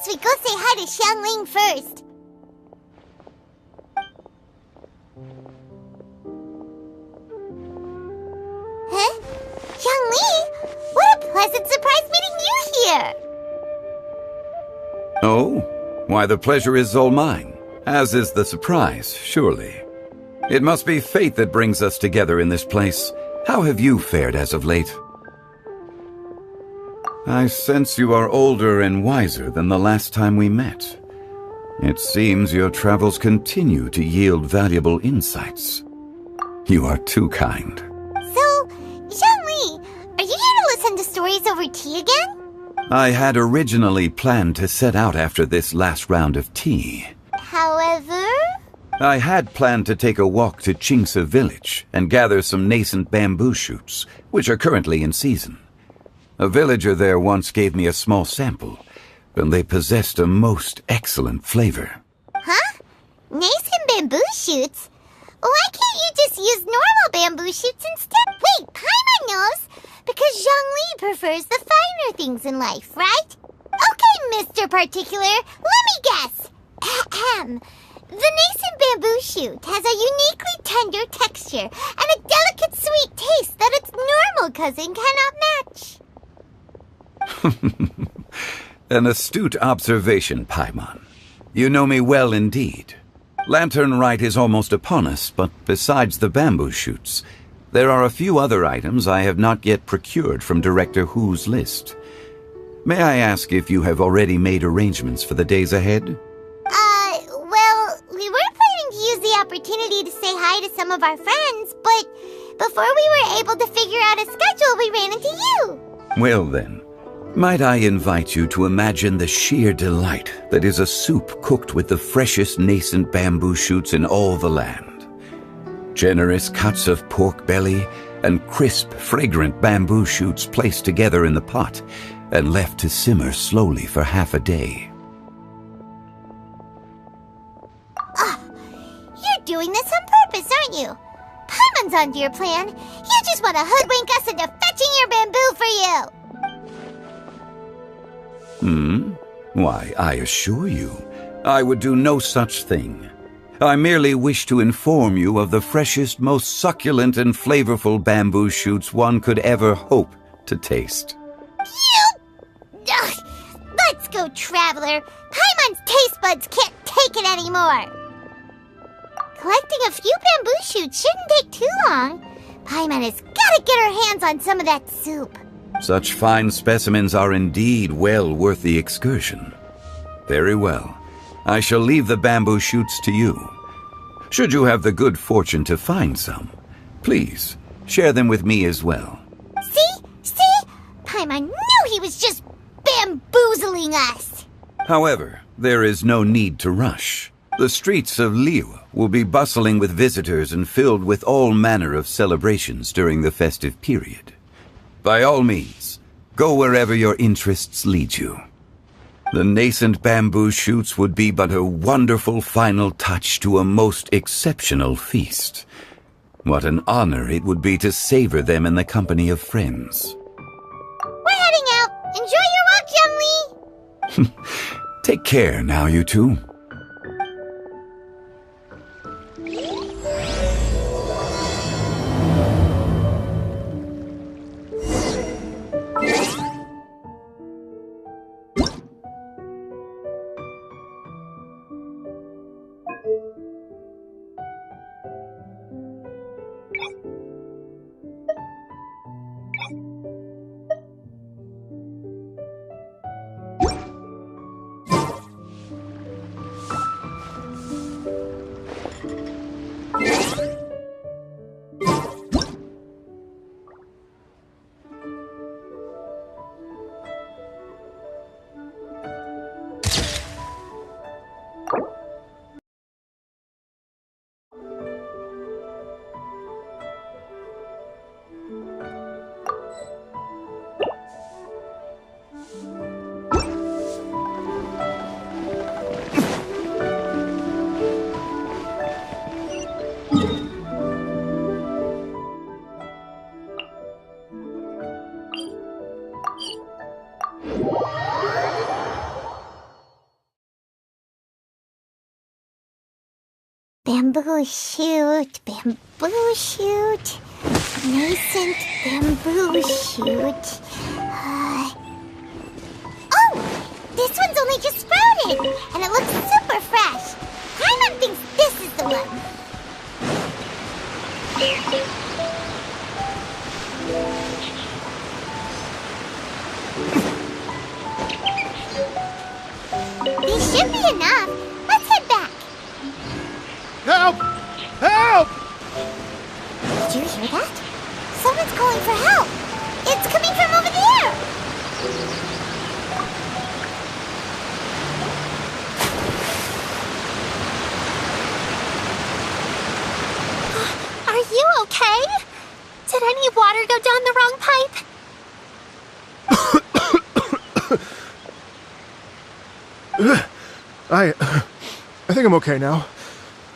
We go say hi to Xiangling first. Huh? Xiangli? What a pleasant surprise meeting you here! Oh? Why, the pleasure is all mine, as is the surprise, surely. It must be fate that brings us together in this place. How have you fared as of late? I sense you are older and wiser than the last time we met. It seems your travels continue to yield valuable insights. You are too kind. So, Xiangli, are you here to listen to stories over tea again? I had originally planned to set out after this last round of tea. However? I had planned to take a walk to Qingse village and gather some nascent bamboo shoots, which are currently in season. A villager there once gave me a small sample, and they possessed a most excellent flavor. Huh? Nascent bamboo shoots? Why can't you just use normal bamboo shoots instead? Wait, Paimon knows! Because Zhongli prefers the finer things in life, right? Okay, Mr. Particular, let me guess. Ahem. The nascent bamboo shoot has a uniquely tender texture and a delicate sweet taste that its normal cousin cannot match. An astute observation, Paimon. You know me well indeed. Lantern Rite is almost upon us, but besides the bamboo shoots, there are a few other items I have not yet procured from Director Hu's list. May I ask if you have already made arrangements for the days ahead? Well, we were planning to use the opportunity to say hi to some of our friends, but before we were able to figure out a schedule, we ran into you. Well then, might I invite you to imagine the sheer delight that is a soup cooked with the freshest nascent bamboo shoots in all the land. Generous cuts of pork belly and crisp, fragrant bamboo shoots placed together in the pot and left to simmer slowly for half a day. You're doing this on purpose, aren't you? Paimon's onto your plan. You just want to hoodwink us into fetching your bamboo for you. Why, I assure you, I would do no such thing. I merely wish to inform you of the freshest, most succulent and flavorful bamboo shoots one could ever hope to taste. Ugh, let's go, Traveler. Paimon's taste buds can't take it anymore. Collecting a few bamboo shoots shouldn't take too long. Paimon has got to get her hands on some of that soup. Such fine specimens are indeed well worth the excursion. Very well. I shall leave the bamboo shoots to you. Should you have the good fortune to find some, please share them with me as well. See? Paimon knew he was just bamboozling us. However, there is no need to rush. The streets of Liyue will be bustling with visitors and filled with all manner of celebrations during the festive period. By all means, go wherever your interests lead you. The nascent bamboo shoots would be but a wonderful final touch to a most exceptional feast. What an honor it would be to savor them in the company of friends. We're heading out. Enjoy your walk, Youngli. Take care now, you two. Bamboo shoot, bamboo shoot, nascent bamboo shoot. Oh! This one's only just sprouted, and it looks super fresh. Paimon thinks this is the one. These should be enough. Let's head back. Help! Help! Did you hear that? Someone's calling for help. It's coming from over there. Are you okay? Did any water go down the wrong pipe? I think I'm okay now.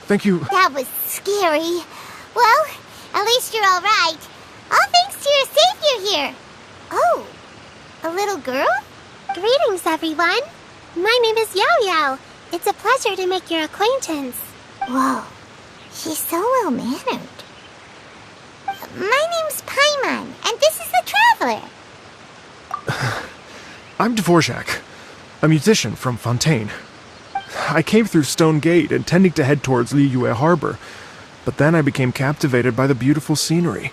Thank you. That was scary. Well, at least you're all right. All thanks to your savior here. Oh, a little girl? Greetings, everyone. My name is Yao Yao. It's a pleasure to make your acquaintance. Whoa, she's so well-mannered. My name's Paimon, and this is the Traveler. I'm Dvorak, a musician from Fontaine. I came through Stone Gate intending to head towards Liyue Harbor, but then I became captivated by the beautiful scenery.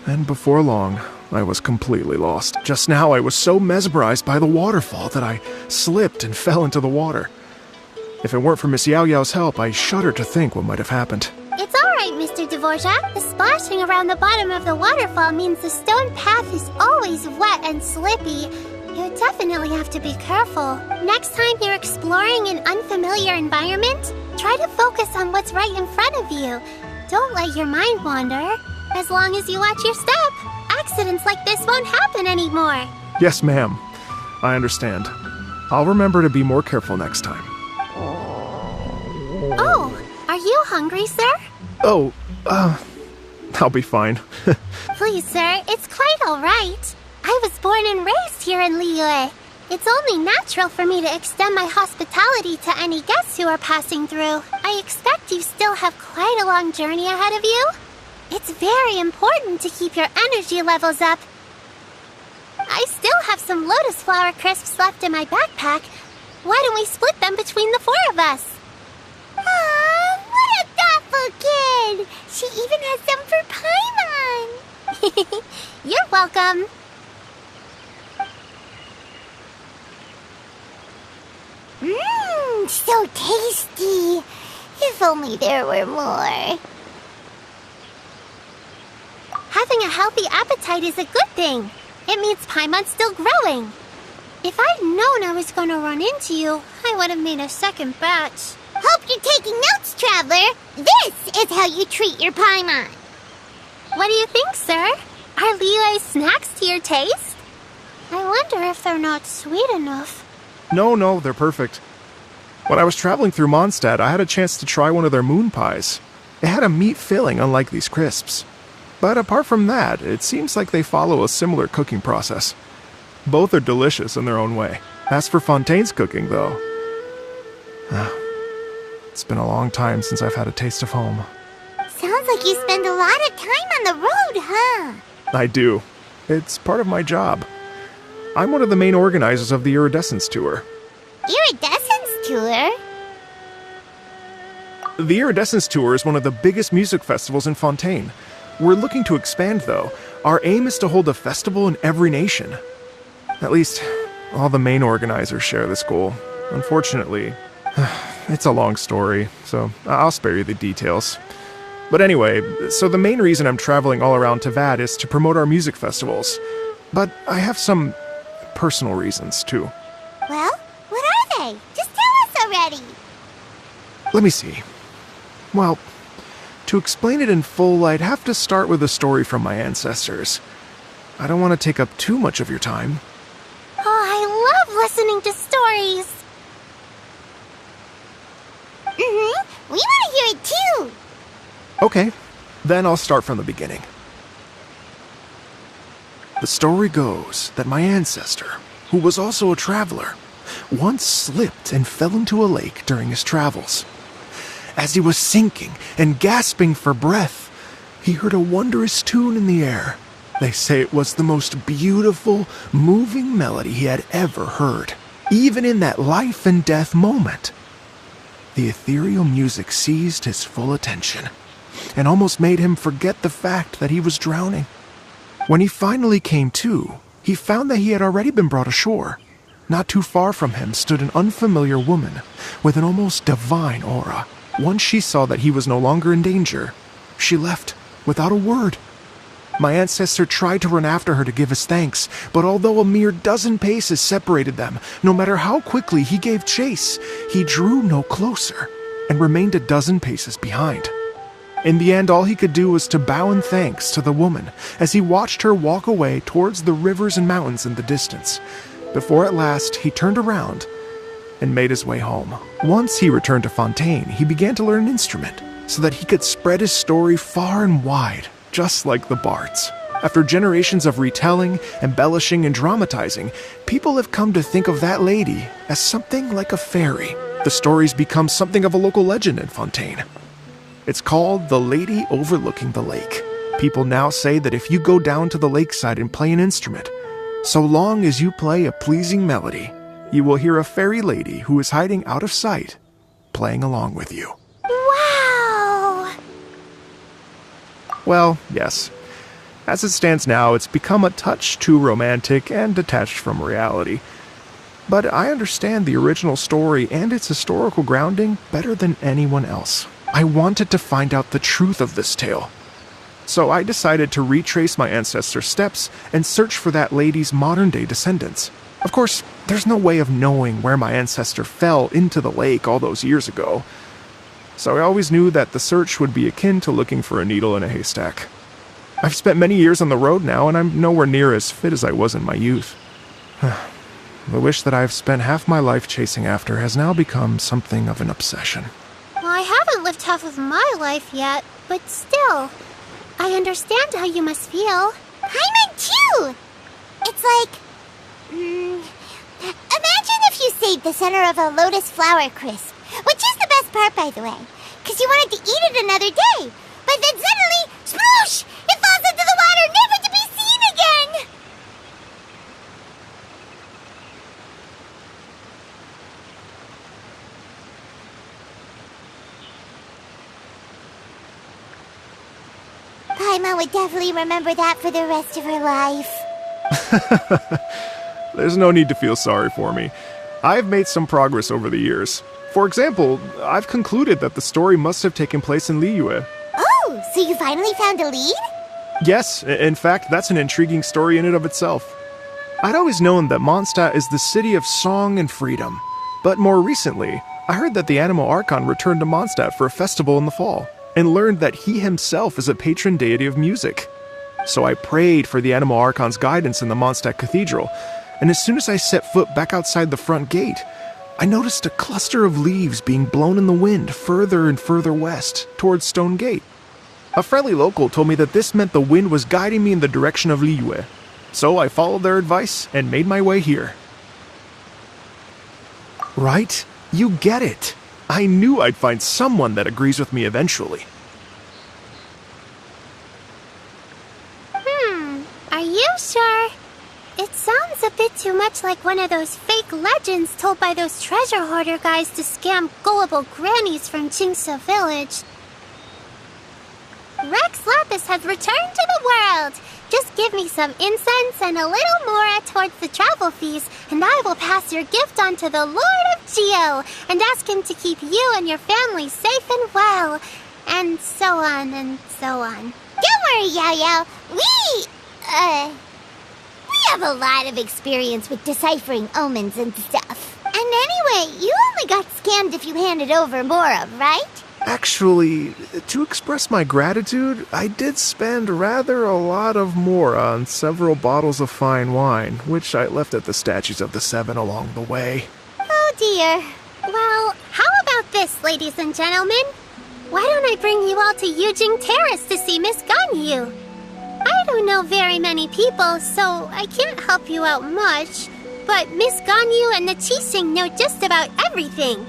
And before long, I was completely lost. Just now, I was so mesmerized by the waterfall that I slipped and fell into the water. If it weren't for Miss Yao Yao's help, I shudder to think what might have happened. It's all right, Mr. Dvorak. The splashing around the bottom of the waterfall means the stone path is always wet and slippy. You definitely have to be careful. Next time you're exploring an unfamiliar environment, try to focus on what's right in front of you. Don't let your mind wander. As long as you watch your step, accidents like this won't happen anymore. Yes, ma'am. I understand. I'll remember to be more careful next time. Oh, are you hungry, sir? Oh, I'll be fine. Please, sir, it's quite all right. I was born and raised here in Liyue. It's only natural for me to extend my hospitality to any guests who are passing through. I expect you still have quite a long journey ahead of you. It's very important to keep your energy levels up. I still have some lotus flower crisps left in my backpack. Why don't we split them between the four of us? Aw, what a thoughtful kid! She even has some for Paimon! You're welcome. Mmm, so tasty. If only there were more. Having a healthy appetite is a good thing. It means Paimon's still growing. If I'd known I was going to run into you, I would have made a second batch. Hope you're taking notes, Traveler. This is how you treat your Paimon. What do you think, sir? Are Liyue's snacks to your taste? I wonder if they're not sweet enough. No, they're perfect. When I was traveling through Mondstadt, I had a chance to try one of their moon pies. It had a meat filling, unlike these crisps. But apart from that, it seems like they follow a similar cooking process. Both are delicious in their own way. As for Fontaine's cooking, though, it's been a long time since I've had a taste of home. Sounds like you spend a lot of time on the road, huh? I do. It's part of my job. I'm one of the main organizers of the Iridescence Tour. Iridescence Tour? The Iridescence Tour is one of the biggest music festivals in Fontaine. We're looking to expand, though. Our aim is to hold a festival in every nation. At least, all the main organizers share this goal. Unfortunately, it's a long story, so I'll spare you the details. But anyway, so the main reason I'm traveling all around Tavad is to promote our music festivals. But I have some personal reasons, too. Well, what are they? Just tell us already. Let me see. Well, to explain it in full, I'd have to start with a story from my ancestors. I don't want to take up too much of your time. Oh, I love listening to stories. We want to hear it too. Okay, then I'll start from the beginning. The story goes that my ancestor, who was also a traveler, once slipped and fell into a lake during his travels. as he was sinking and gasping for breath, he heard a wondrous tune in the air. They say it was the most beautiful, moving melody he had ever heard, even in that life and death moment. The ethereal music seized his full attention and almost made him forget the fact that he was drowning. When he finally came to, he found that he had already been brought ashore. Not too far from him stood an unfamiliar woman with an almost divine aura. Once she saw that he was no longer in danger, she left without a word. My ancestor tried to run after her to give his thanks, but although a mere dozen paces separated them, no matter how quickly he gave chase, he drew no closer and remained a dozen paces behind. In the end, all he could do was to bow in thanks to the woman as he watched her walk away towards the rivers and mountains in the distance, before at last he turned around and made his way home. Once he returned to Fontaine, he began to learn an instrument so that he could spread his story far and wide, just like the bards. After generations of retelling, embellishing, and dramatizing, people have come to think of that lady as something like a fairy. The story's become something of a local legend in Fontaine. It's called the Lady Overlooking the Lake. People now say that if you go down to the lakeside and play an instrument, so long as you play a pleasing melody, you will hear a fairy lady who is hiding out of sight, playing along with you. Wow! Well, yes. As it stands now, it's become a touch too romantic and detached from reality. But I understand the original story and its historical grounding better than anyone else. I wanted to find out the truth of this tale. So I decided to retrace my ancestors' steps and search for that lady's modern-day descendants. Of course, there's no way of knowing where my ancestor fell into the lake all those years ago. So I always knew that the search would be akin to looking for a needle in a haystack. I've spent many years on the road now, and I'm nowhere near as fit as I was in my youth. The wish that I've spent half my life chasing after has now become something of an obsession. Well, I haven't lived half of my life yet, but still, I understand how you must feel. Paimon too! It's like... imagine if you saved the center of a lotus flower crisp, which is the best part, by the way, because you wanted to eat it another day. But then suddenly, sploosh! It falls into the water, never to be seen again! Paimon would definitely remember that for the rest of her life. There's no need to feel sorry for me. I've made some progress over the years. For example, I've concluded that the story must have taken place in Liyue. Oh, so you finally found a lead? Yes, in fact, that's an intriguing story in and of itself. I'd always known that Mondstadt is the city of song and freedom, but more recently, I heard that the Animal Archon returned to Mondstadt for a festival in the fall, and learned that he himself is a patron deity of music. So I prayed for the Animal Archon's guidance in the Mondstadt Cathedral, and as soon as I set foot back outside the front gate, I noticed a cluster of leaves being blown in the wind further and further west, towards Stone Gate. A friendly local told me that this meant the wind was guiding me in the direction of Liyue, so I followed their advice and made my way here. Right? You get it. I knew I'd find someone that agrees with me eventually. Are you sure? It sounds a bit too much like one of those fake legends told by those treasure hoarder guys to scam gullible grannies from Jingsa Village. Rex Lapis has returned to the world. Just give me some incense and a little more towards the travel fees, and I will pass your gift on to the Lord of Geo and ask him to keep you and your family safe and well, and so on and so on. Don't worry, Yao Yao. We have a lot of experience with deciphering omens and stuff. And anyway, you only got scammed if you handed over Mora, right? Actually, to express my gratitude, I did spend rather a lot of Mora on several bottles of fine wine, which I left at the statues of the Seven along the way. Oh dear. Well, how about this, ladies and gentlemen? Why don't I bring you all to Yujing Terrace to see Miss Ganyu? I don't know very many people, so I can't help you out much, but Miss Ganyu and the Qixing know just about everything.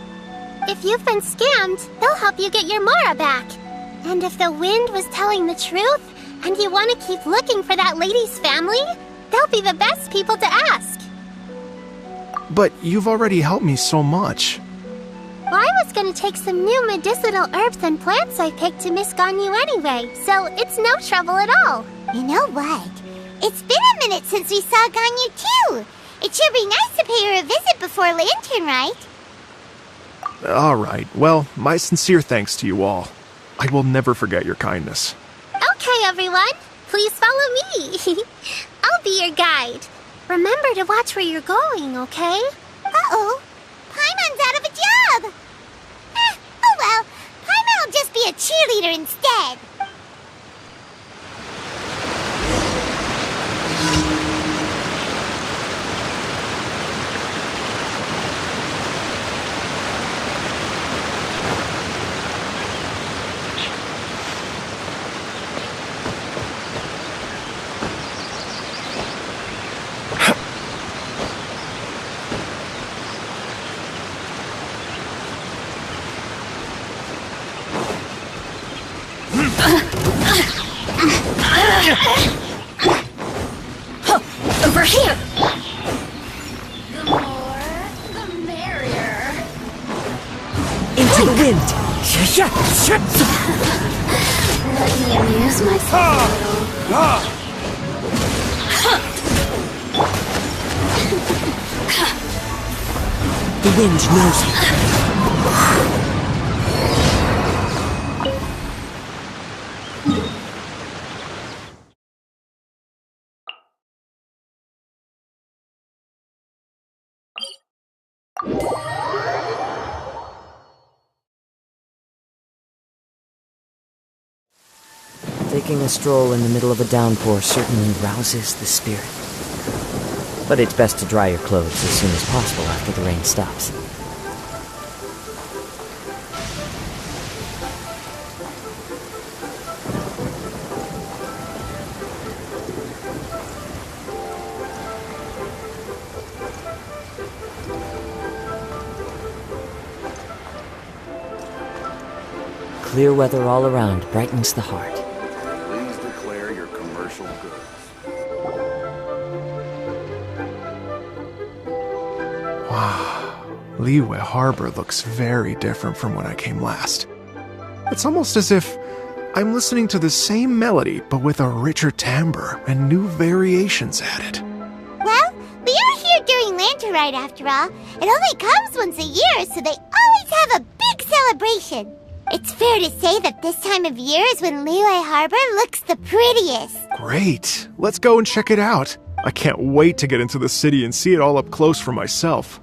If you've been scammed, they'll help you get your Mora back. And if the wind was telling the truth, and you want to keep looking for that lady's family, they'll be the best people to ask. But you've already helped me so much. Well, I was gonna take some new medicinal herbs and plants I picked to Miss Ganyu anyway, so it's no trouble at all. You know what? It's been a minute since we saw Ganyu too. It should be nice to pay her a visit before Lantern, right? Alright, well, my sincere thanks to you all. I will never forget your kindness. Okay, everyone, please follow me. I'll be your guide. Remember to watch where you're going, okay? Uh-oh. Paimon's out of a job! Oh well, Paimon will just be a cheerleader instead. Over here! The more, the merrier. Into the wind! Let me amuse myself a little. The wind knows you. Taking a stroll in the middle of a downpour certainly rouses the spirit. But it's best to dry your clothes as soon as possible after the rain stops. Clear weather all around brightens the heart. Please declare your commercial goods. Wow, Liyue Harbor looks very different from when I came last. It's almost as if I'm listening to the same melody, but with a richer timbre and new variations added. Well, we are here during Lantern Rite after all. It only comes once a year, so they always have a big celebration. It's fair to say that this time of year is when Liyue Harbor looks the prettiest. Great, let's go and check it out. I can't wait to get into the city and see it all up close for myself.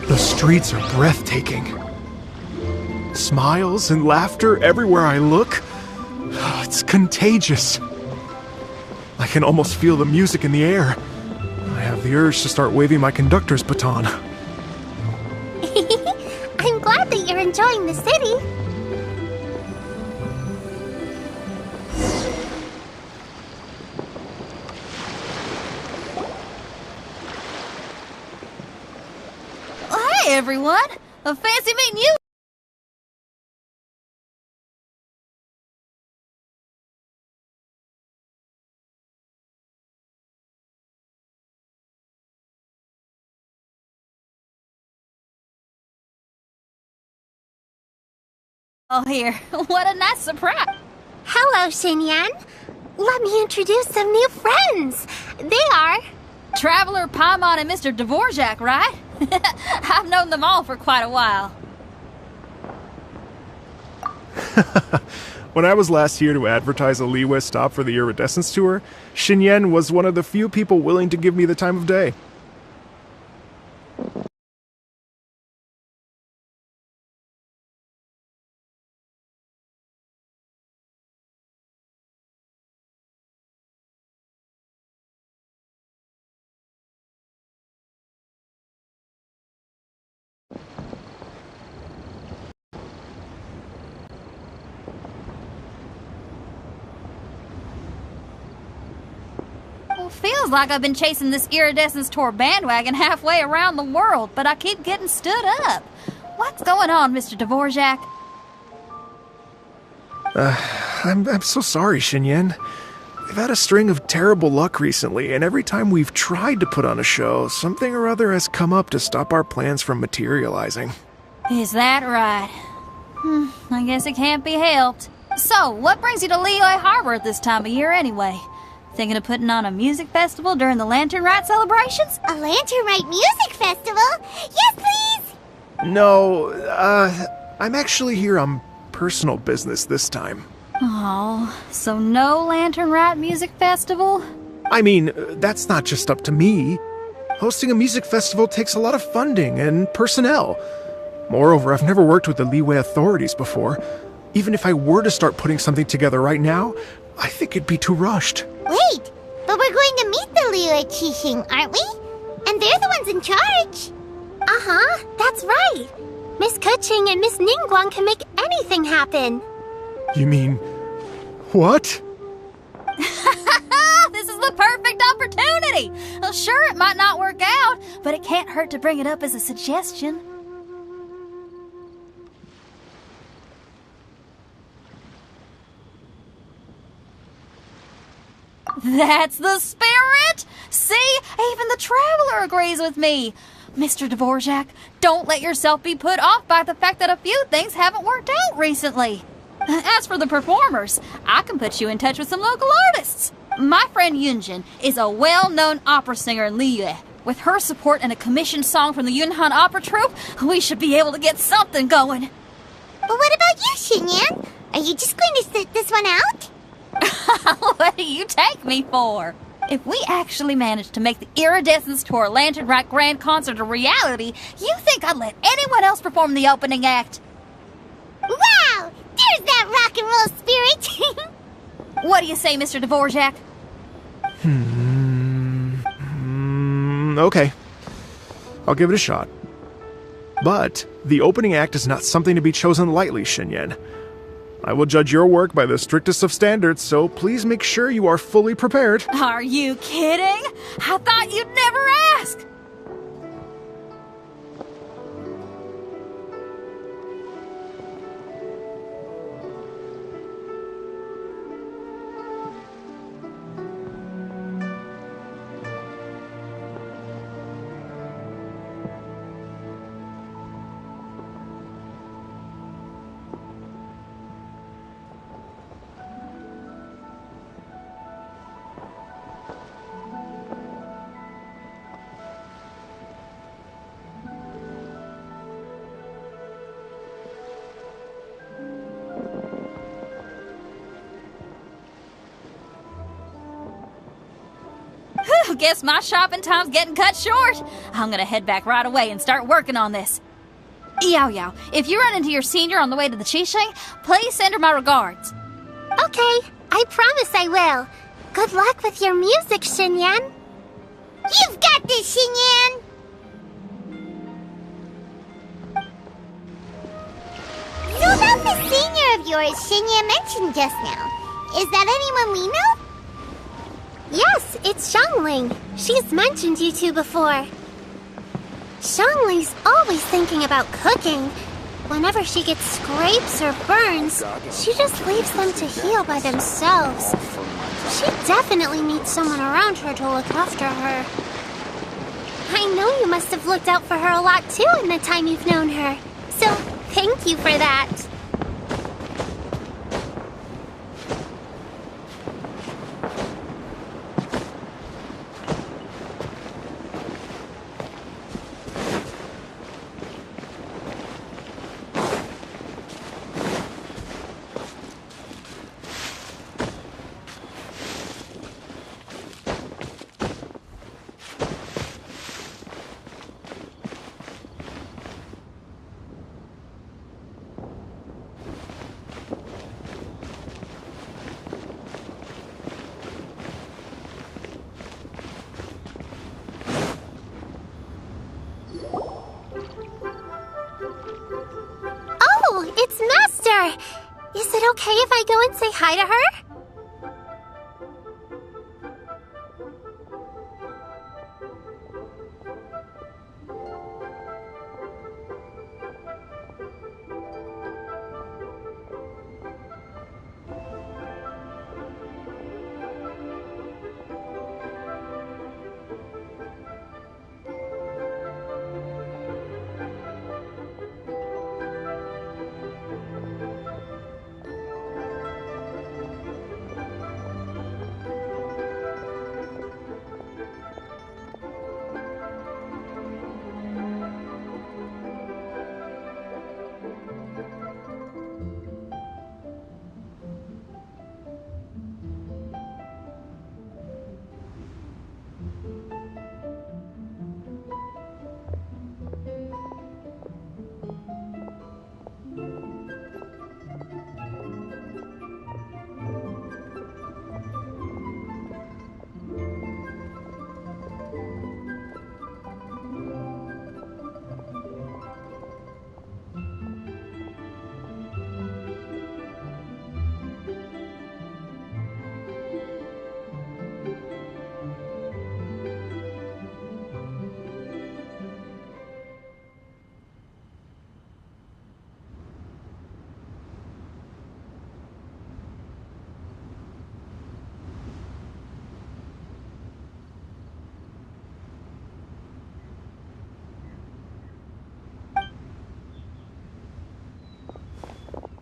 The streets are breathtaking. Smiles and laughter everywhere I look. It's contagious. I can almost feel the music in the air. I have the urge to start waving my conductor's baton. I'm glad that you're enjoying the city. Hey, everyone! Fancy meeting you! Oh, here. What a nice surprise! Hello, Xinyan. Let me introduce some new friends. They are... Traveler, Paimon, and Mr. Dvorak, right? I've known them all for quite a while. When I was last here to advertise a Liyue stop for the Iridescence Tour, Xinyan was one of the few people willing to give me the time of day. Feels like I've been chasing this Iridescence Tour bandwagon halfway around the world, but I keep getting stood up. What's going on, Mr. Dvorak? I'm so sorry, Xinyan. We've had a string of terrible luck recently, and every time we've tried to put on a show, something or other has come up to stop our plans from materializing. Is that right? I guess it can't be helped. So, what brings you to Liyue Harbor at this time of year anyway? Thinking of putting on a music festival during the Lantern Rite celebrations? A Lantern Rite music festival? Yes, please! No, I'm actually here on personal business this time. Oh, so no Lantern Rite music festival? I mean, that's not just up to me. Hosting a music festival takes a lot of funding and personnel. Moreover, I've never worked with the Liyue authorities before. Even if I were to start putting something together right now, I think it'd be too rushed. Wait, but we're going to meet the Liyue Qixing, aren't we? And they're the ones in charge. Uh-huh, that's right. Miss Kuching and Miss Ningguang can make anything happen. You mean... what? This is the perfect opportunity! Well, sure, it might not work out, but it can't hurt to bring it up as a suggestion. That's the spirit! See? Even the Traveler agrees with me. Mr. Dvorak, don't let yourself be put off by the fact that a few things haven't worked out recently. As for the performers, I can put you in touch with some local artists. My friend Yunjin is a well-known opera singer in Liyue. With her support and a commissioned song from the Yunhan Opera Troupe, we should be able to get something going. But what about you, Xinyan? Are you just going to sit this one out? What do you take me for? If we actually managed to make the Iridescence Tour Lantern Rite Grand Concert a reality, you think I'd let anyone else perform the opening act? Wow! There's that rock and roll spirit! What do you say, Mr. Dvorak? Okay. I'll give it a shot. But the opening act is not something to be chosen lightly, Xinyan. I will judge your work by the strictest of standards, so please make sure you are fully prepared. Are you kidding? I thought you'd never ask! Guess my shopping time's getting cut short. I'm gonna head back right away and start working on this. Yao Yao, if you run into your senior on the way to the Qixing, please send her my regards. Okay, I promise I will. Good luck with your music, Xinyan. You've got this, Xinyan! So about the senior of yours Xinyan mentioned just now, is that anyone we know? Yes, it's Xiangling. She's mentioned you two before. Xiangling's always thinking about cooking. Whenever she gets scrapes or burns, she just leaves them to heal by themselves. She definitely needs someone around her to look after her. I know you must have looked out for her a lot too in the time you've known her. So, thank you for that. It's Master! Is it okay if I go and say hi to her?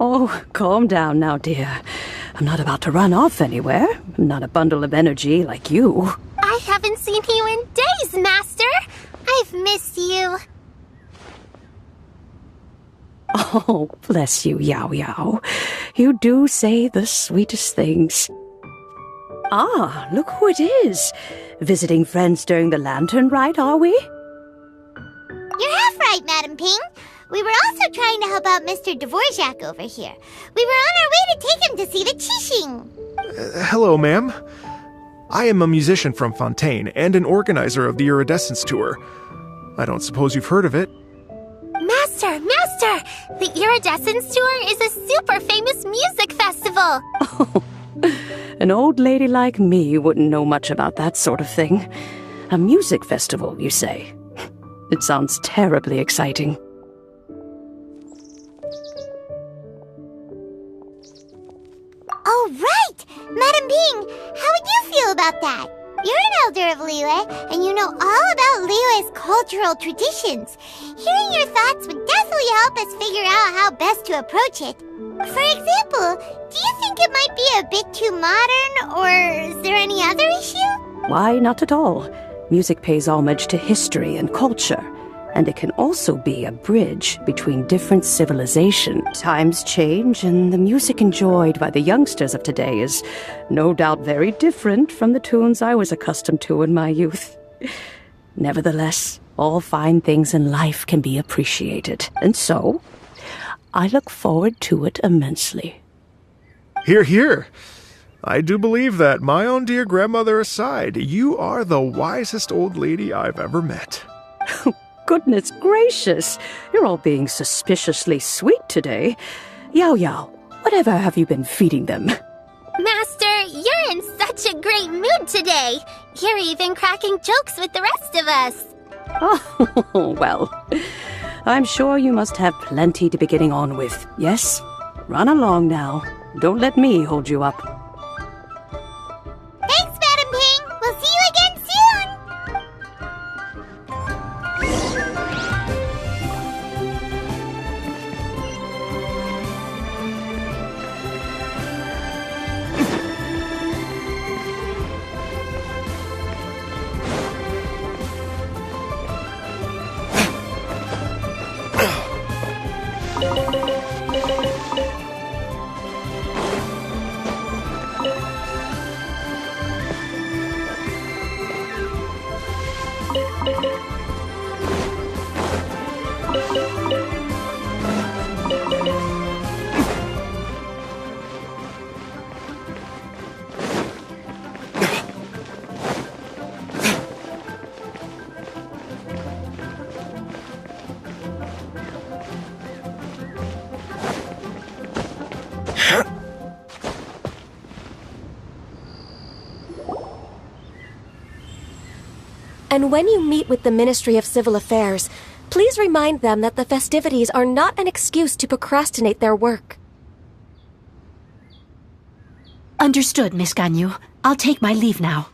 Oh, calm down now, dear. I'm not about to run off anywhere. I'm not a bundle of energy like you. I haven't seen you in days, Master. I've missed you. Oh, bless you, Yao Yao. You do say the sweetest things. Ah, look who it is. Visiting friends during the lantern rite, are we? You're half right, Madam Ping. We were also trying to help out Mr. Dvorak over here. We were on our way to take him to see the Qixing. Hello, ma'am. I am a musician from Fontaine and an organizer of the Iridescence Tour. I don't suppose you've heard of it. Master! The Iridescence Tour is a super famous music festival! Oh, an old lady like me wouldn't know much about that sort of thing. A music festival, you say? It sounds terribly exciting. Oh, right! Madam Ping, how would you feel about that? You're an elder of Liyue, and you know all about Liyue's cultural traditions. Hearing your thoughts would definitely help us figure out how best to approach it. For example, do you think it might be a bit too modern, or is there any other issue? Why, not at all. Music pays homage to history and culture, and it can also be a bridge between different civilizations. Times change, and the music enjoyed by the youngsters of today is no doubt very different from the tunes I was accustomed to in my youth. Nevertheless, all fine things in life can be appreciated, and so I look forward to it immensely. Hear, hear. I do believe that, my own dear grandmother aside, you are the wisest old lady I've ever met. Goodness gracious, you're all being suspiciously sweet today. Yao Yao, whatever have you been feeding them? Master, you're in such a great mood today. You're even cracking jokes with the rest of us. Oh, well, I'm sure you must have plenty to be getting on with, yes? Run along now. Don't let me hold you up. Thanks, Madam Ping. We'll see you again soon. And when you meet with the Ministry of Civil Affairs, please remind them that the festivities are not an excuse to procrastinate their work. Understood, Miss Ganyu. I'll take my leave now.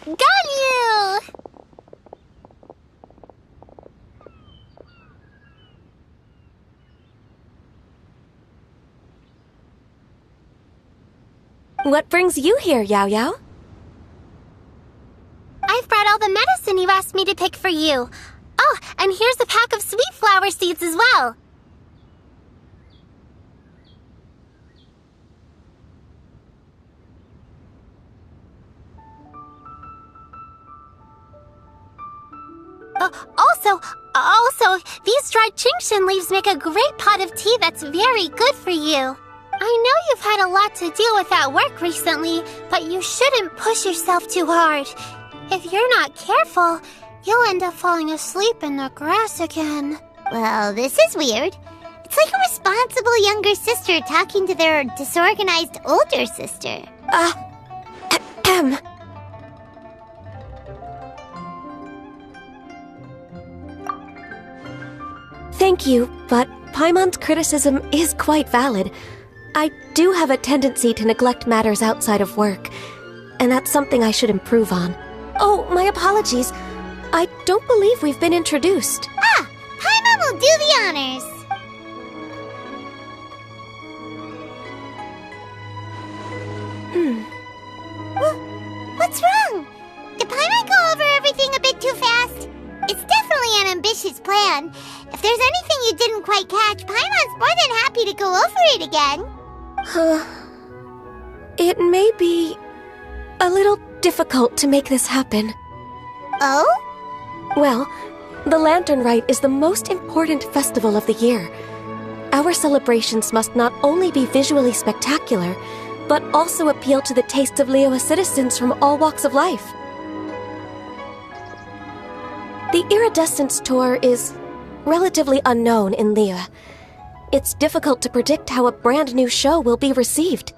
Ganyu! What brings you here, Yao Yao? I've brought all the medicine you asked me to pick for you. Oh, and here's a pack of sweet flower seeds as well. Also, these dried Qingshan leaves make a great pot of tea that's very good for you. I know you've had a lot to deal with at work recently, but you shouldn't push yourself too hard. If you're not careful, you'll end up falling asleep in the grass again. Well, this is weird. It's like a responsible younger sister talking to their disorganized older sister. Thank you, but Paimon's criticism is quite valid. I do have a tendency to neglect matters outside of work, and that's something I should improve on. Oh, my apologies. I don't believe we've been introduced. Paimon will do the honors. ambitious plan. If there's anything you didn't quite catch, Paimon's more than happy to go over it again. It may be a little difficult to make this happen. Oh? Well, the Lantern Rite is the most important festival of the year. Our celebrations must not only be visually spectacular, but also appeal to the tastes of Liyue citizens from all walks of life. The Iridescence Tour is relatively unknown in Liyue. It's difficult to predict how a brand new show will be received.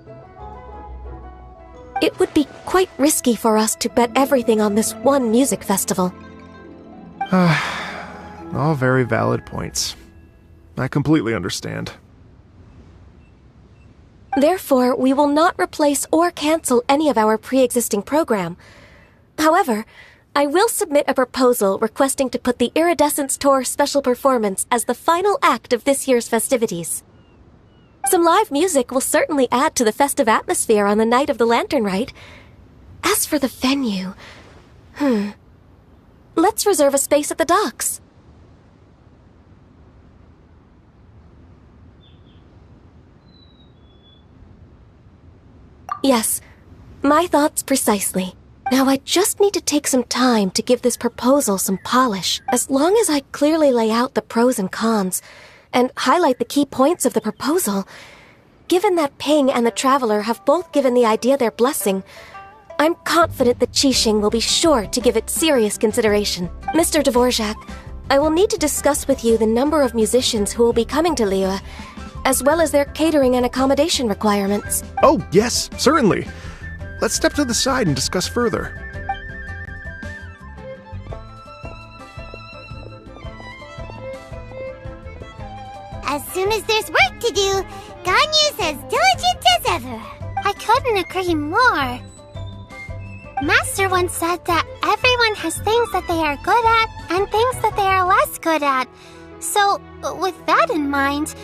It would be quite risky for us to bet everything on this one music festival. All very valid points. I completely understand. Therefore, we will not replace or cancel any of our pre-existing program. However, I will submit a proposal requesting to put the Iridescence Tour special performance as the final act of this year's festivities. Some live music will certainly add to the festive atmosphere on the night of the Lantern Rite. As for the venue, let's reserve a space at the docks. Yes, my thoughts precisely. Now I just need to take some time to give this proposal some polish. As long as I clearly lay out the pros and cons, and highlight the key points of the proposal, given that Ping and the Traveler have both given the idea their blessing, I'm confident that Qixing will be sure to give it serious consideration. Mr. Dvorak, I will need to discuss with you the number of musicians who will be coming to Liyue, as well as their catering and accommodation requirements. Oh, yes, certainly. Let's step to the side and discuss further. As soon as there's work to do, Ganyu's as diligent as ever. I couldn't agree more. Master once said that everyone has things that they are good at and things that they are less good at. So, with that in mind,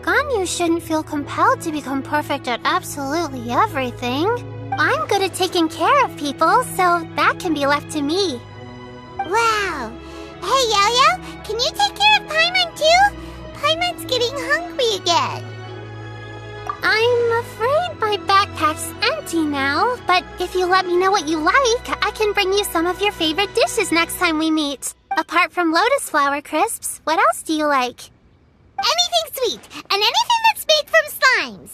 Ganyu shouldn't feel compelled to become perfect at absolutely everything. I'm good at taking care of people, so that can be left to me. Wow. Hey, Yo-Yo, can you take care of Paimon too? Paimon's getting hungry again. I'm afraid my backpack's empty now, but if you let me know what you like, I can bring you some of your favorite dishes next time we meet. Apart from lotus flower crisps, what else do you like? Anything sweet, and anything that's made from slimes.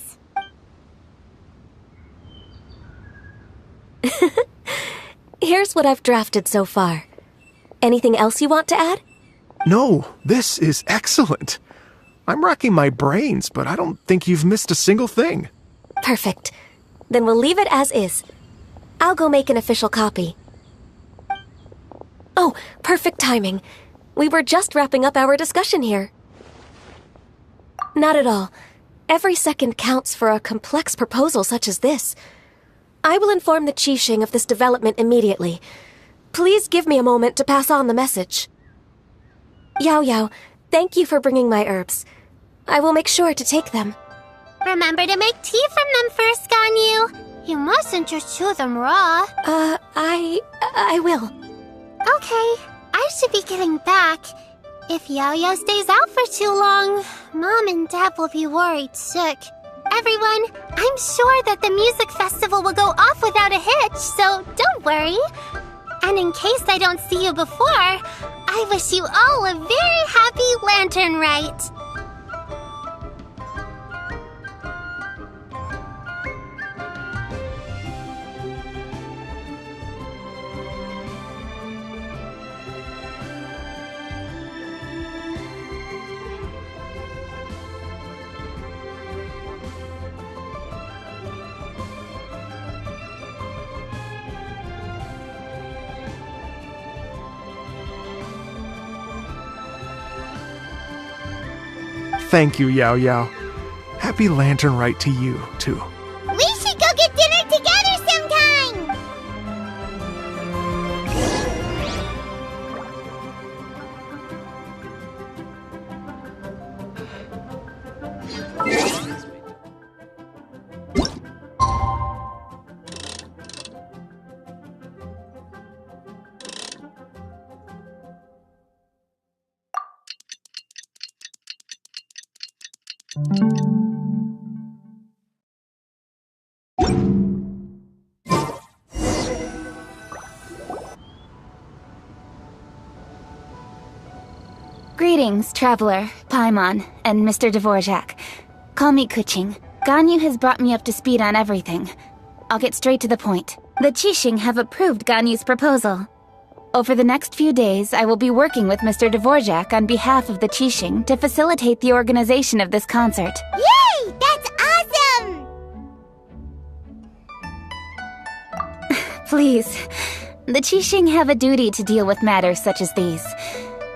Here's what I've drafted so far. Anything else you want to add? No, this is excellent. I'm racking my brains, but I don't think you've missed a single thing. Perfect. Then we'll leave it as is. I'll go make an official copy. Oh, perfect timing. We were just wrapping up our discussion here. Not at all. Every second counts for a complex proposal such as this. I will inform the Qixing of this development immediately. Please give me a moment to pass on the message. Yao Yao, thank you for bringing my herbs. I will make sure to take them. Remember to make tea from them first, Ganyu. You mustn't just chew them raw. I will. Okay, I should be getting back. If Yao-Yao stays out for too long, Mom and Dad will be worried sick. Everyone, I'm sure that the music festival will go off without a hitch, so don't worry. And in case I don't see you before, I wish you all a very happy Lantern Rite. Thank you, Yao Yao. Happy Lantern Rite to you, too. Greetings, Traveler, Paimon, and Mr. Dvorak. Call me Kuching. Ganyu has brought me up to speed on everything. I'll get straight to the point. The Qixing have approved Ganyu's proposal. Over the next few days, I will be working with Mr. Dvorak on behalf of the Qixing to facilitate the organization of this concert. Yay! That's awesome! Please, the Qixing have a duty to deal with matters such as these.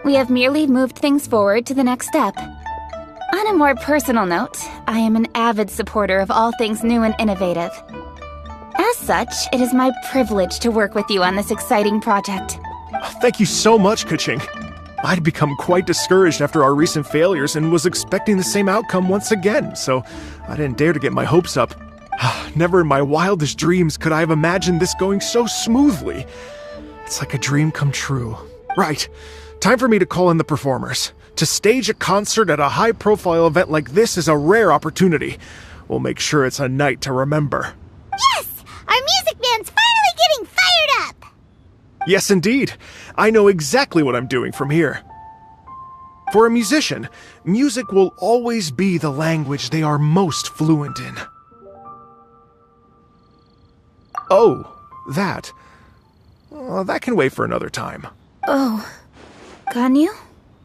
We have merely moved things forward to the next step. On a more personal note, I am an avid supporter of all things new and innovative. As such, it is my privilege to work with you on this exciting project. Thank you so much, Kuching. I'd become quite discouraged after our recent failures and was expecting the same outcome once again, so I didn't dare to get my hopes up. Never in my wildest dreams could I have imagined this going so smoothly. It's like a dream come true. Right. Time for me to call in the performers. To stage a concert at a high-profile event like this is a rare opportunity. We'll make sure it's a night to remember. Yes! Our music band's finally getting fired up! Yes, indeed. I know exactly what I'm doing from here. For a musician, music will always be the language they are most fluent in. Oh, that. That can wait for another time. Oh. Ganyu?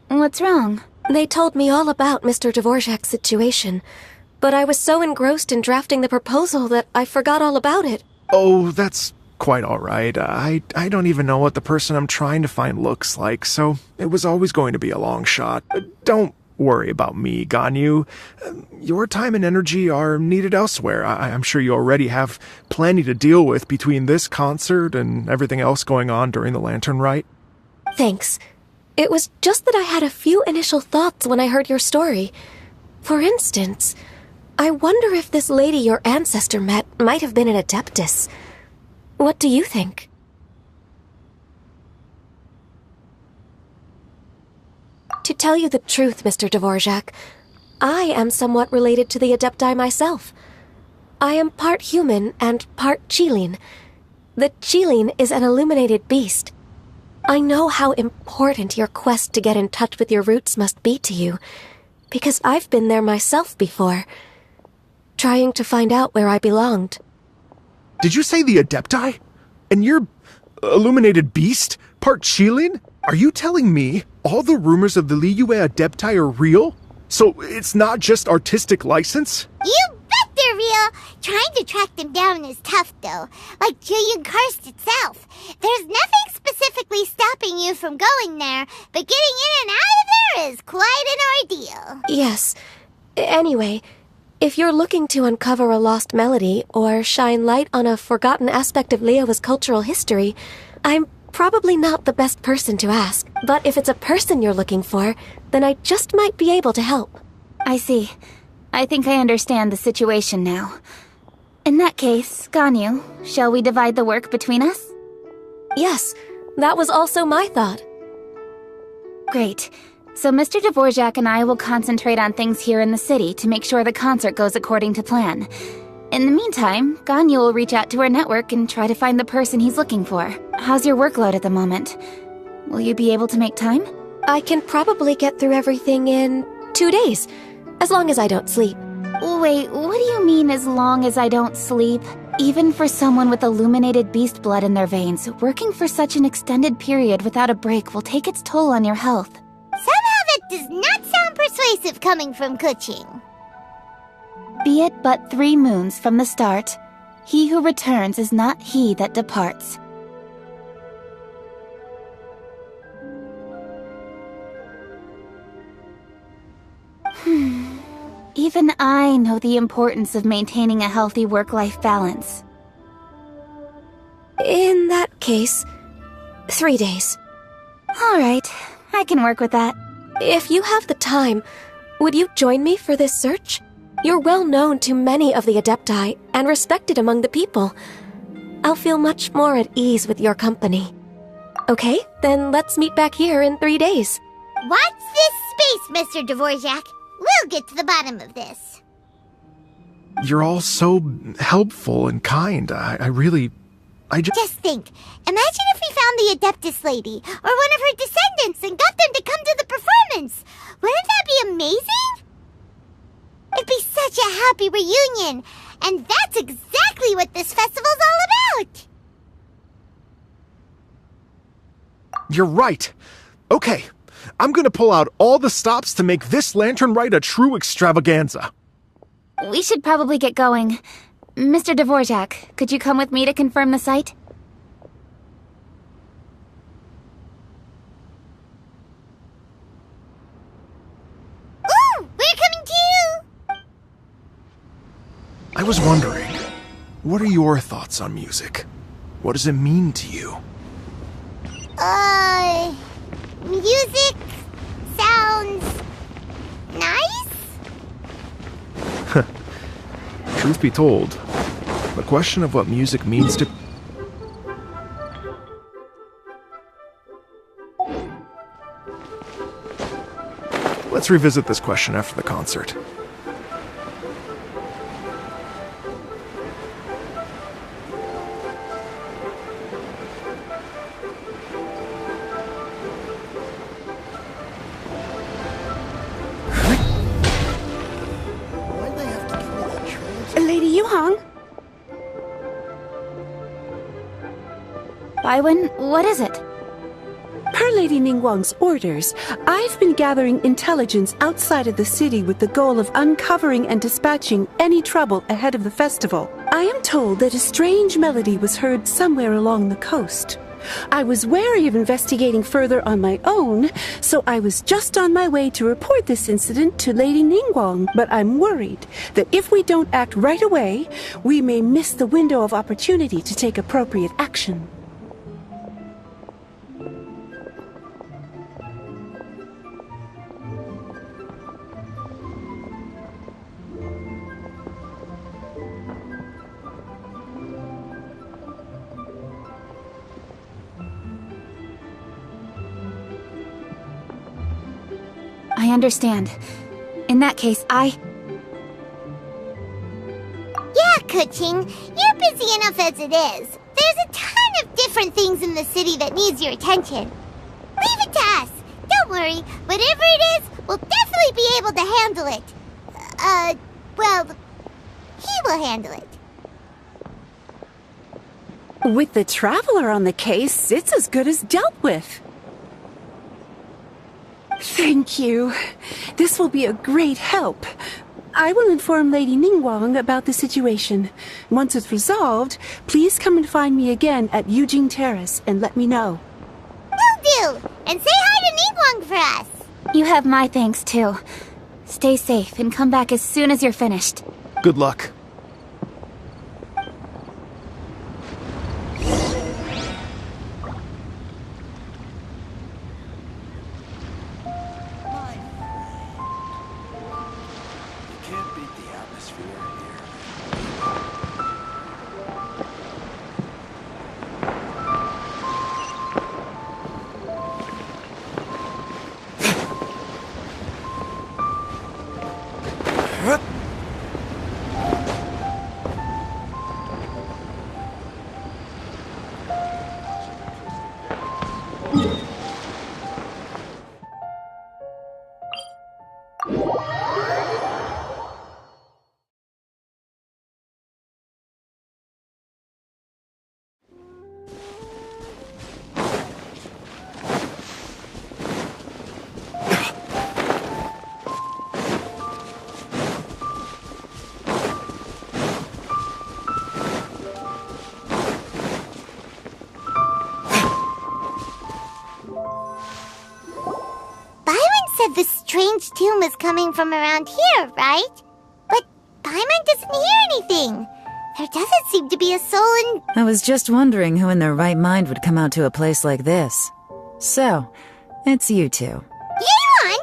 What's wrong? They told me all about Mr. Dvorak's situation, but I was so engrossed in drafting the proposal that I forgot all about it. Oh, that's quite all right. I don't even know what the person I'm trying to find looks like, so it was always going to be a long shot. Don't worry about me, Ganyu. Your time and energy are needed elsewhere. I'm sure you already have plenty to deal with between this concert and everything else going on during the Lantern Rite. Thanks. It was just that I had a few initial thoughts when I heard your story. For instance, I wonder if this lady your ancestor met might have been an Adeptus. What do you think? To tell you the truth, Mr. Dvorak, I am somewhat related to the Adepti myself. I am part human and part Qilin. The Qilin is an illuminated beast. I know how important your quest to get in touch with your roots must be to you, because I've been there myself before, trying to find out where I belonged. Did you say the Adepti? And you're illuminated beast? Part Qilin? Are you telling me all the rumors of the Liyue Adepti are real? So it's not just artistic license? You bet they're real! Trying to track them down is tough, though. Like Julian Karst itself. There's nothing specifically stopping you from going there, but getting in and out of there is quite an ordeal. Yes. Anyway, if you're looking to uncover a lost melody or shine light on a forgotten aspect of Liyue's cultural history, I'm probably not the best person to ask. But if it's a person you're looking for, then I just might be able to help. I see. I think I understand the situation now. In that case, Ganyu, shall we divide the work between us? Yes, that was also my thought. Great. So Mr. Dvorak and I will concentrate on things here in the city to make sure the concert goes according to plan. In the meantime, Ganyu will reach out to our network and try to find the person he's looking for. How's your workload at the moment? Will you be able to make time? I can probably get through everything in 2 days, as long as I don't sleep. Wait, what do you mean as long as I don't sleep? Even for someone with illuminated beast blood in their veins, working for such an extended period without a break will take its toll on your health. Somehow that does not sound persuasive coming from Kuching. Be it but 3 moons from the start, he who returns is not he that departs. Even I know the importance of maintaining a healthy work-life balance. In that case, 3 days. All right, I can work with that. If you have the time, would you join me for this search? You're well known to many of the Adepti and respected among the people. I'll feel much more at ease with your company. Okay, then let's meet back here in 3 days. Watch this space, Mr. Dvorak. We'll get to the bottom of this. You're all so helpful and kind. I Just think. Imagine if we found the Adeptus lady, or one of her descendants, and got them to come to the performance. Wouldn't that be amazing? It'd be such a happy reunion. And that's exactly what this festival's all about. You're right. Okay, I'm gonna pull out all the stops to make this lantern rite a true extravaganza. We should probably get going. Mr. Dvorak, could you come with me to confirm the site? Ooh, we're coming too! I was wondering, what are your thoughts on music? What does it mean to you? Music sounds nice? Truth be told, the question of what music means to... Let's revisit this question after the concert. Lady Yuhang? Baiwen, what is it? Per Lady Ningguang's orders, I've been gathering intelligence outside of the city with the goal of uncovering and dispatching any trouble ahead of the festival. I am told that a strange melody was heard somewhere along the coast. I was wary of investigating further on my own, so I was just on my way to report this incident to Lady Ningguang, but I'm worried that if we don't act right away, we may miss the window of opportunity to take appropriate action. I understand. In that case, Yeah, Kuching, you're busy enough as it is. There's a ton of different things in the city that needs your attention. Leave it to us. Don't worry. Whatever it is, we'll definitely be able to handle it. Well, he will handle it. With the Traveler on the case, it's as good as dealt with. Thank you. This will be a great help. I will inform Lady Ningguang about the situation. Once it's resolved, please come and find me again at Yujing Terrace and let me know. Will do! And say hi to Ningguang for us! you have my thanks too. Stay safe and come back as soon as you're finished. Good luck. The strange tune is coming from around here, right? But Paimon doesn't hear anything. There doesn't seem to be a soul in... I was just wondering who in their right mind would come out to a place like this. So, it's you two. Yeon!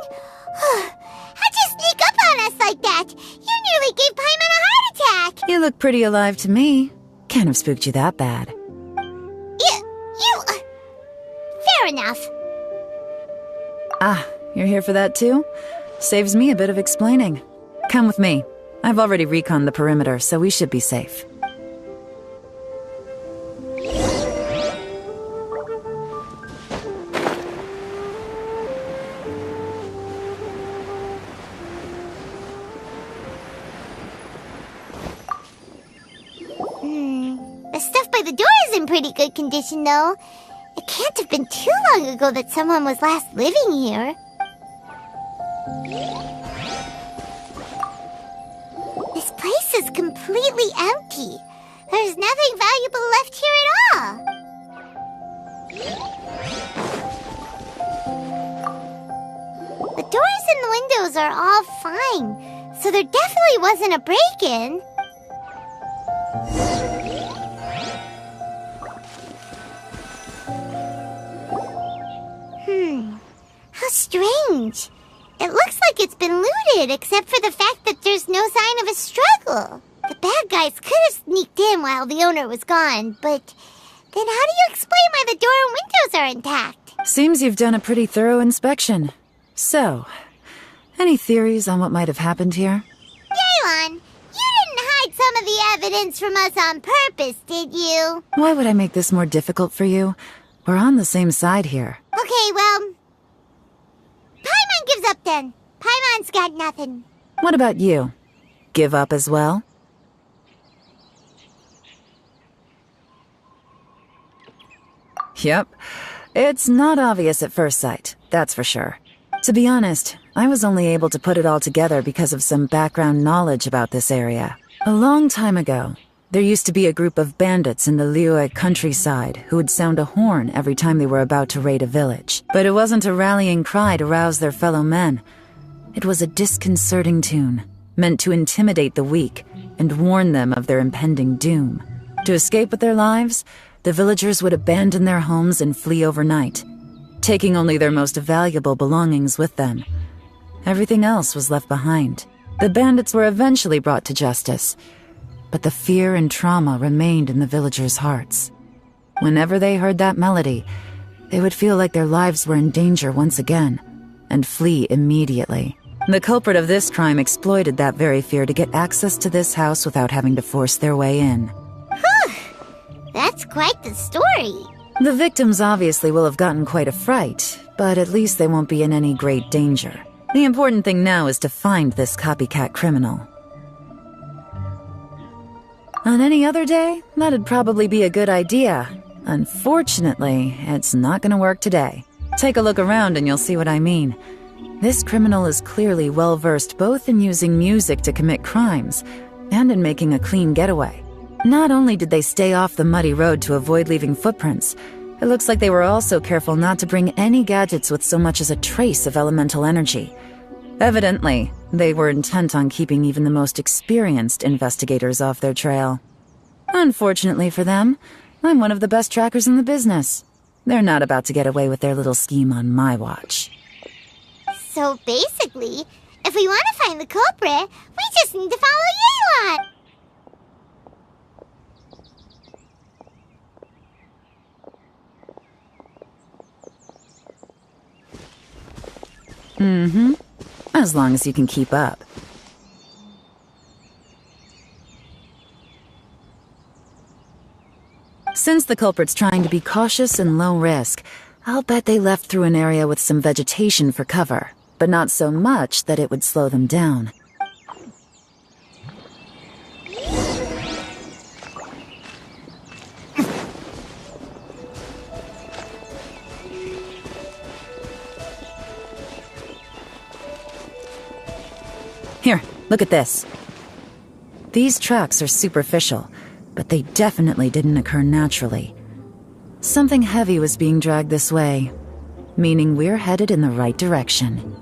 How'd you sneak up on us like that? You nearly gave Paimon a heart attack! You look pretty alive to me. Can't have spooked you that bad. Fair enough. Ah, you're here for that too? Saves me a bit of explaining. Come with me. I've already reconned the perimeter, so we should be safe. The stuff by the door is in pretty good condition, though. It can't have been too long ago that someone was last living here. This place is completely empty. There's nothing valuable left here at all. The doors and the windows are all fine, so there definitely wasn't a break-in. How strange. It looks like it's been looted, except for the fact that there's no sign of a struggle. The bad guys could have sneaked in while the owner was gone, but then how do you explain why the door and windows are intact? Seems you've done a pretty thorough inspection. So, any theories on what might have happened here? Yaylon, you didn't hide some of the evidence from us on purpose, did you? Why would I make this more difficult for you? We're on the same side here. Okay, well, Paimon gives up then. Paimon's got nothing. What about you? Give up as well? Yep. It's not obvious at first sight, that's for sure. To be honest, I was only able to put it all together because of some background knowledge about this area. A long time ago, there used to be a group of bandits in the Liyue countryside who would sound a horn every time they were about to raid a village. But it wasn't a rallying cry to rouse their fellow men. It was a disconcerting tune, meant to intimidate the weak and warn them of their impending doom. To escape with their lives, the villagers would abandon their homes and flee overnight, taking only their most valuable belongings with them. Everything else was left behind. The bandits were eventually brought to justice, but the fear and trauma remained in the villagers' hearts. Whenever they heard that melody, they would feel like their lives were in danger once again, and flee immediately. The culprit of this crime exploited that very fear to get access to this house without having to force their way in. Whew! That's quite the story. The victims obviously will have gotten quite a fright, but at least they won't be in any great danger. The important thing now is to find this copycat criminal. On any other day, that'd probably be a good idea. Unfortunately, it's not gonna work today. Take a look around and you'll see what I mean. This criminal is clearly well-versed both in using music to commit crimes and in making a clean getaway. Not only did they stay off the muddy road to avoid leaving footprints, it looks like they were also careful not to bring any gadgets with so much as a trace of elemental energy. Evidently, they were intent on keeping even the most experienced investigators off their trail. Unfortunately for them, I'm one of the best trackers in the business. They're not about to get away with their little scheme on my watch. So basically, if we want to find the culprit, we just need to follow Yaylon. Mm-hmm. As long as you can keep up. Since the culprit's trying to be cautious and low risk, I'll bet they left through an area with some vegetation for cover, but not so much that it would slow them down. Here, look at this. These tracks are superficial, but they definitely didn't occur naturally. Something heavy was being dragged this way, meaning we're headed in the right direction.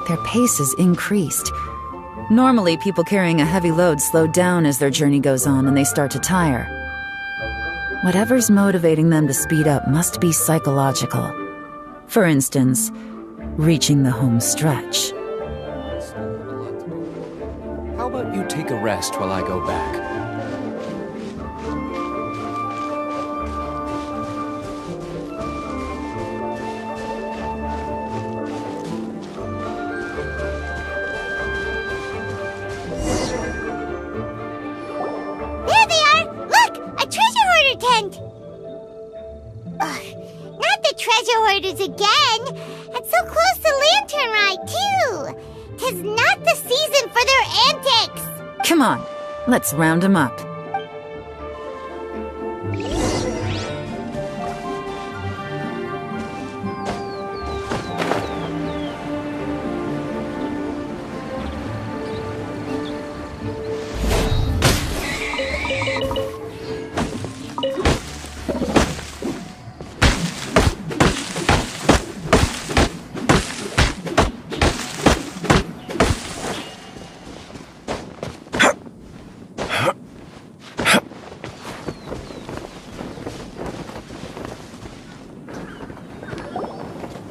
Their pace has increased. Normally, people carrying a heavy load slow down as their journey goes on and they start to tire. Whatever's motivating them to speed up must be psychological. For instance, reaching the home stretch. How about you take take a rest while I go back. There they are! Look! A treasure hoarder tent! Ugh, not the treasure hoarders again! And so close to Lantern Ride, too! 'Tis not the season for their antics! Come on, let's round them up.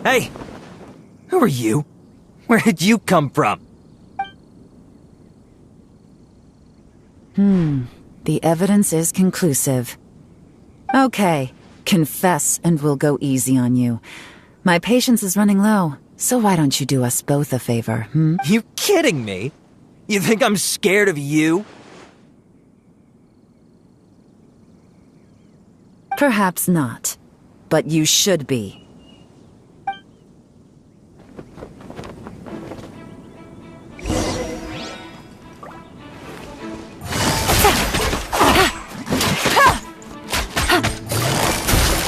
Hey! Who are you? Where did you come from? The evidence is conclusive. Okay, confess and we'll go easy on you. My patience is running low, so why don't you do us both a favor, You kidding me? You think I'm scared of you? Perhaps not, but you should be.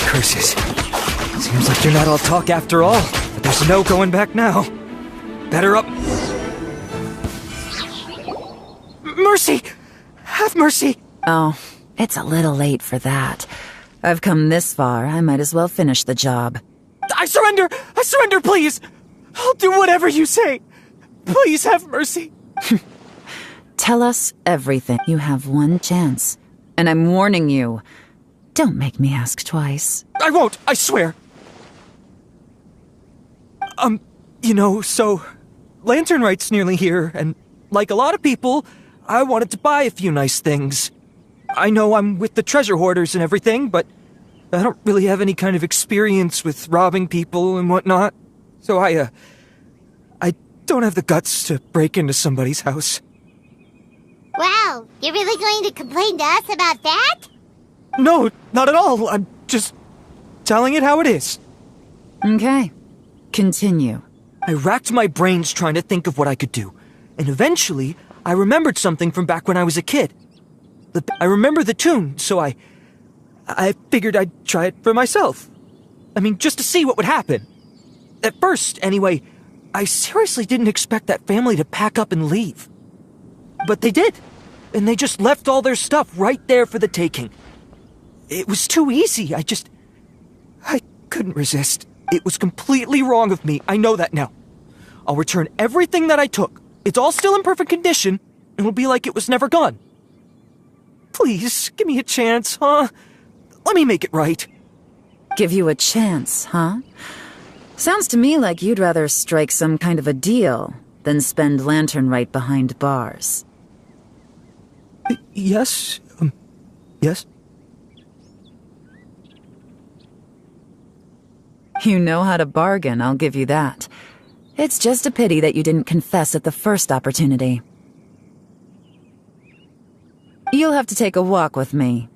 Curses. Seems like you're not all talk after all, but there's no going back now. Better up. Mercy! Have mercy! Oh, it's a little late for that. I've come this far, I might as well finish the job. I surrender! I surrender, please! I'll do whatever you say. Please have mercy. Tell us everything. You have one chance. And I'm warning you. Don't make me ask twice. I won't, I swear. So Lantern Rite's nearly here, and like a lot of people, I wanted to buy a few nice things. I know I'm with the treasure hoarders and everything, but I don't really have any kind of experience with robbing people and whatnot. So I don't have the guts to break into somebody's house. Wow, you're really going to complain to us about that? No, not at all. I'm just telling it how it is. Okay, continue. I racked my brains trying to think of what I could do, and eventually I remembered something from back when I was a kid. I remember the tune, so I figured I'd try it for myself. I mean, just to see what would happen. At first, anyway, I seriously didn't expect that family to pack up and leave. But they did, and they just left all their stuff right there for the taking. It was too easy, I couldn't resist. It was completely wrong of me, I know that now. I'll return everything that I took. It's all still in perfect condition, and it'll be like it was never gone. Please, give me a chance, huh? Let me make it right. Give you a chance, huh? Sounds to me like you'd rather strike some kind of a deal than spend Lantern Rite behind bars. Yes? Yes? You know how to bargain, I'll give you that. It's just a pity that you didn't confess at the first opportunity. You'll have to take a walk with me.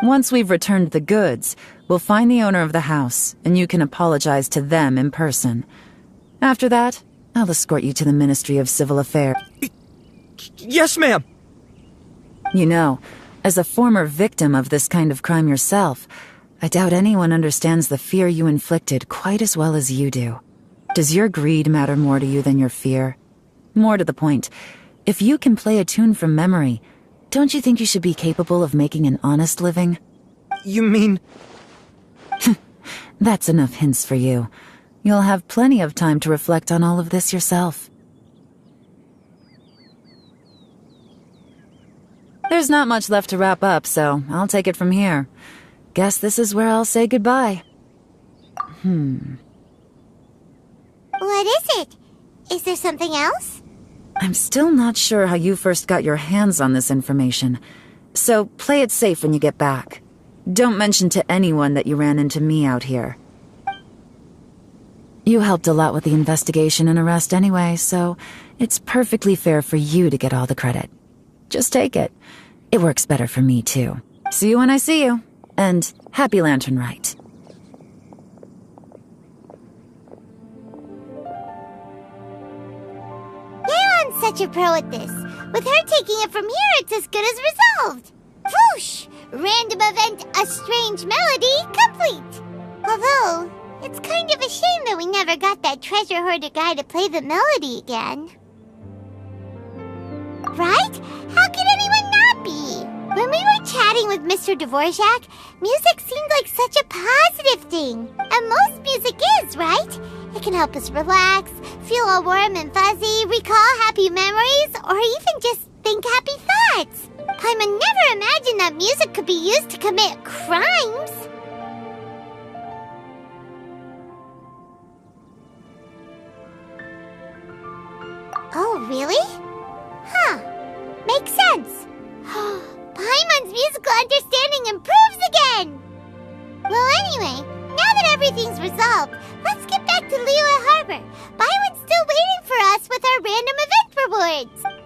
Once we've returned the goods, we'll find the owner of the house, and you can apologize to them in person. After that, I'll escort you to the Ministry of Civil Affairs. Yes, ma'am! You know, as a former victim of this kind of crime yourself, I doubt anyone understands the fear you inflicted quite as well as you do. Does your greed matter more to you than your fear? More to the point, if you can play a tune from memory, don't you think you should be capable of making an honest living? You mean... That's enough hints for you. You'll have plenty of time to reflect on all of this yourself. There's not much left to wrap up, so I'll take it from here. Guess this is where I'll say goodbye. What is it? Is there something else? I'm still not sure how you first got your hands on this information, so play it safe when you get back. Don't mention to anyone that you ran into me out here. You helped a lot with the investigation and arrest anyway, so it's perfectly fair for you to get all the credit. Just take it. It works better for me, too. See you when I see you, and happy Lantern Rite. Yeon's such a pro at this. With her taking it from here, it's as good as resolved. Whoosh! Random event, a strange melody, complete. Although, it's kind of a shame that we never got that treasure hoarder guy to play the melody again. Right? How could anyone not be? When we were chatting with Mr. Dvorak, music seemed like such a positive thing. And most music is, right? It can help us relax, feel all warm and fuzzy, recall happy memories, or even just think happy thoughts. Paimon never imagined that music could be used to commit crimes. Oh, really? Huh. Makes sense. Paimon's musical understanding improves again! Well, anyway, now that everything's resolved, let's get back to Liyue Harbor. Byron's still waiting for us with our random event rewards.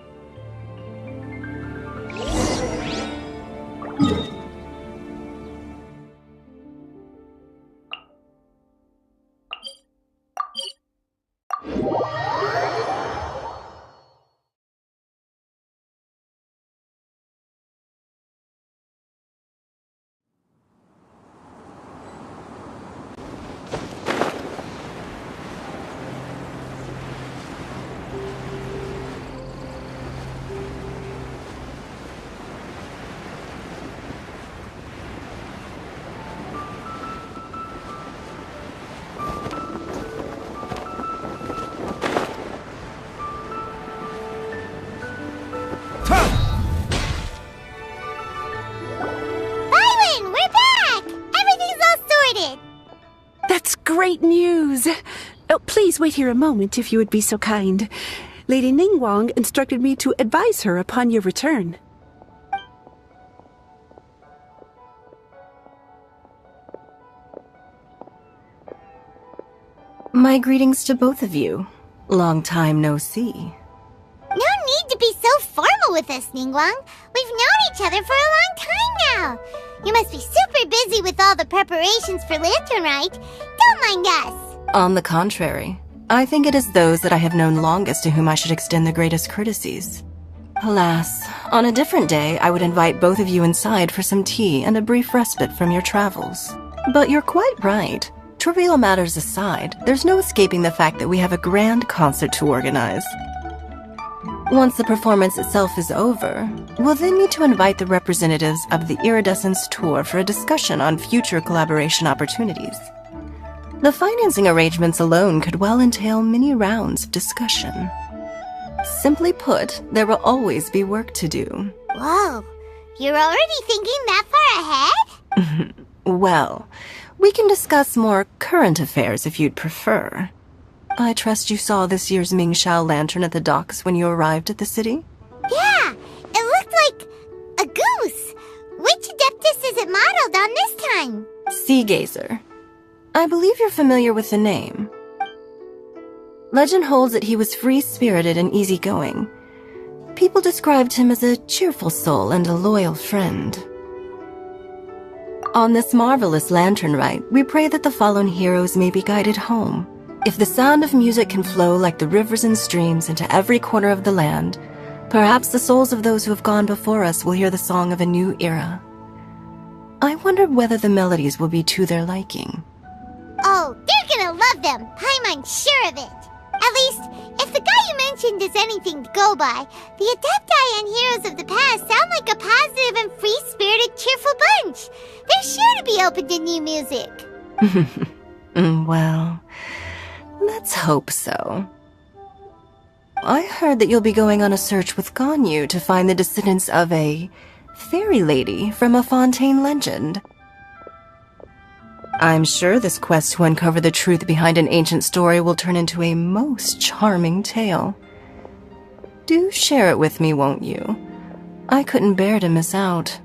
Great news! Oh, please wait here a moment if you would be so kind. Lady Ningguang instructed me to advise her upon your return. My greetings to both of you. Long time no see. No need to be so formal with us, Ningguang. We've known each other for a long time now. You must be super busy with all the preparations for Lantern Rite. Don't mind us. On the contrary, I think it is those that I have known longest to whom I should extend the greatest courtesies. Alas, on a different day, I would invite both of you inside for some tea and a brief respite from your travels. But you're quite right. Trivial matters aside, there's no escaping the fact that we have a grand concert to organize. Once the performance itself is over, we'll then need to invite the representatives of the Iridescence Tour for a discussion on future collaboration opportunities. The financing arrangements alone could well entail many rounds of discussion. Simply put, there will always be work to do. Whoa, you're already thinking that far ahead? Well, we can discuss more current affairs if you'd prefer. I trust you saw this year's Mingxiao lantern at the docks when you arrived at the city? Yeah, it looked like a goose. Which Adeptus is it modeled on this time? Sea Gazer. I believe you're familiar with the name. Legend holds that he was free-spirited and easygoing. People described him as a cheerful soul and a loyal friend. On this marvelous lantern rite, we pray that the fallen heroes may be guided home. If the sound of music can flow like the rivers and streams into every corner of the land, perhaps the souls of those who have gone before us will hear the song of a new era. I wonder whether the melodies will be to their liking. Oh, they're gonna love them. Paimon's sure of it. At least, if the guy you mentioned is anything to go by, the Adepti and heroes of the past sound like a positive and free-spirited, cheerful bunch. They're sure to be open to new music. Well, let's hope so. I heard that you'll be going on a search with Ganyu to find the descendants of a fairy lady from a Fontaine legend. I'm sure this quest to uncover the truth behind an ancient story will turn into a most charming tale. Do share it with me, won't you? I couldn't bear to miss out.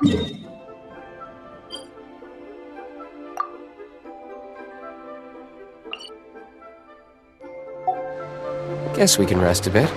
Guess we can rest a bit.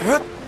Huh?